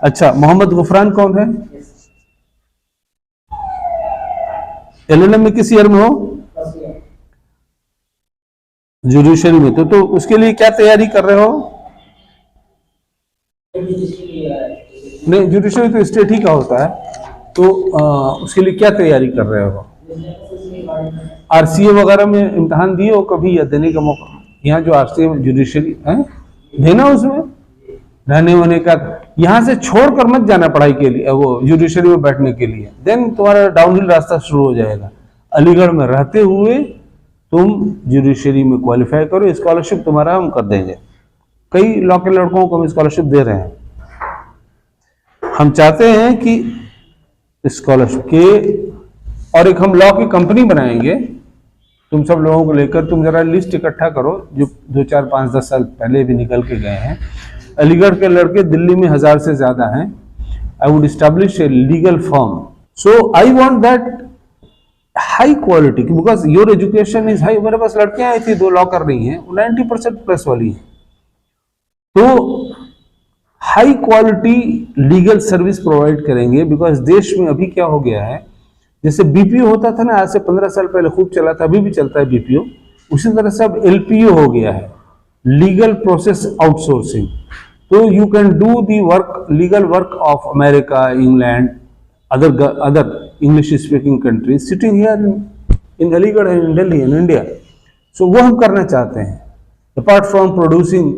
अच्छा, मोहम्मद गुफरान कौन है? एलएलएम में किस ईयर में हो? जुडिशरी में। तो उसके लिए क्या तैयारी कर रहे हो? नहीं, जुडिशरी तो स्टेट ही का होता है, तो उसके लिए क्या तैयारी कर रहे हो? आरसीए वगैरह में इम्तहान दिए हो कभी, या देने का मौका? यहाँ जो आरसीए जुडिशरी है, देना उसमें रहने वने का, यहाँ से छोड़कर मत जाना पढ़ाई के लिए, वो जुडिशरी में बैठने के लिए, देन तुम्हारा डाउनहिल रास्ता शुरू हो जाएगा। अलीगढ़ में रहते हुए तुम जुडिशरी में क्वालिफाई करो, स्कॉलरशिप तुम्हारा हम कर देंगे। कई लॉ के लड़कों को हम स्कॉलरशिप दे रहे हैं। हम चाहते हैं कि स्कॉलरशिप के, और एक हम लॉ की कंपनी बनाएंगे तुम सब लोगों को लेकर। तुम जरा लिस्ट इकट्ठा करो जो 2, 4, 5, 10 साल पहले भी निकल के गए हैं। अलीगढ़ के लड़के दिल्ली में 1000 से ज्यादा हैं। I would establish a legal firm, so I want that high quality, because your education is high. मेरे पास लड़कियां आई थी 2 लॉ कर रही हैं, 90% प्लस वाली हैं। तो high quality legal service provide करेंगे, बिकॉज देश में अभी क्या हो गया है, जैसे बीपीओ होता था ना, आज से 15 साल पहले खूब चला था, अभी भी चलता है बीपीओ, उसी तरह से अब एलपीओ हो गया है, लीगल प्रोसेस आउटसोर्सिंग। तो you can do the work, legal work of America, England, other English speaking countries sitting here in Aligarh and in Delhi in India. So वो हम करना चाहते हैं। Apart from producing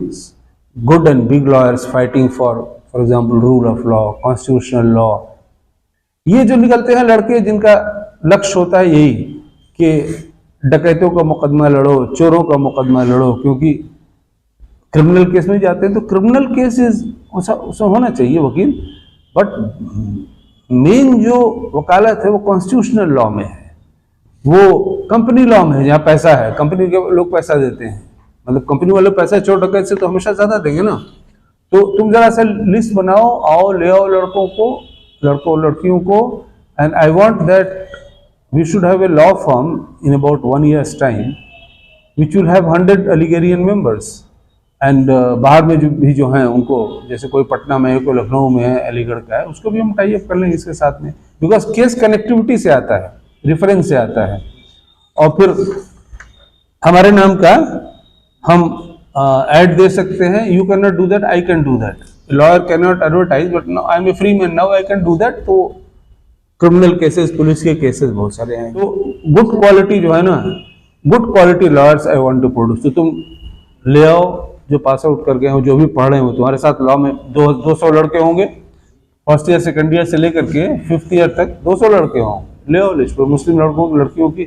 good and big lawyers fighting for example rule of law, constitutional law, ये जो निकलते हैं लड़के जिनका लक्ष्य होता है यही कि डकैतों का मुकदमा लड़ो, चोरों का मुकदमा लड़ो, क्योंकि क्रिमिनल केस में जाते हैं तो क्रिमिनल केसेस उसमें होना चाहिए वकील, बट मेन जो वकालत है वो कॉन्स्टिट्यूशनल लॉ में है, वो कंपनी लॉ में है, जहाँ पैसा है, कंपनी के लोग पैसा देते हैं, मतलब कंपनी वाले पैसा चोर डकैत से तो हमेशा ज्यादा देंगे ना। तो तुम जरा सा लिस्ट बनाओ, आओ ले आओ लड़कों लड़कियों को, and I want that we should have a law firm in about 1 year's time which will have 100 अलीगेरियन मेंबर्स, एंड बाहर में जो हैं उनको, जैसे कोई पटना में है, कोई लखनऊ में है, अलीगढ़ का है, उसको भी हम टाई अप कर लेंगे इसके साथ में, बिकॉज केस कनेक्टिविटी से आता है, रेफरेंस से आता है, और फिर हमारे नाम का हम ऐड दे सकते हैं। You can not do that, I can do that. Lawyer can not advertise, but now I am a free man, now I can do that. तो क्रिमिनल केसेस, पुलिस के केसेस बहुत सारे हैं, तो गुड क्वालिटी जो है ना, good quality lawyers I want to produce. तो तुम ले आओ जो पास आउट कर गए हो, जो भी पढ़ रहे हो, तुम्हारे साथ लॉ में 200 लड़के होंगे, फर्स्ट ईयर सेकंड ईयर से लेकर के 5th ईयर तक 200 लड़के होंगे, ले आओ लिस्ट पर मुस्लिम लड़कों लड़कियों की।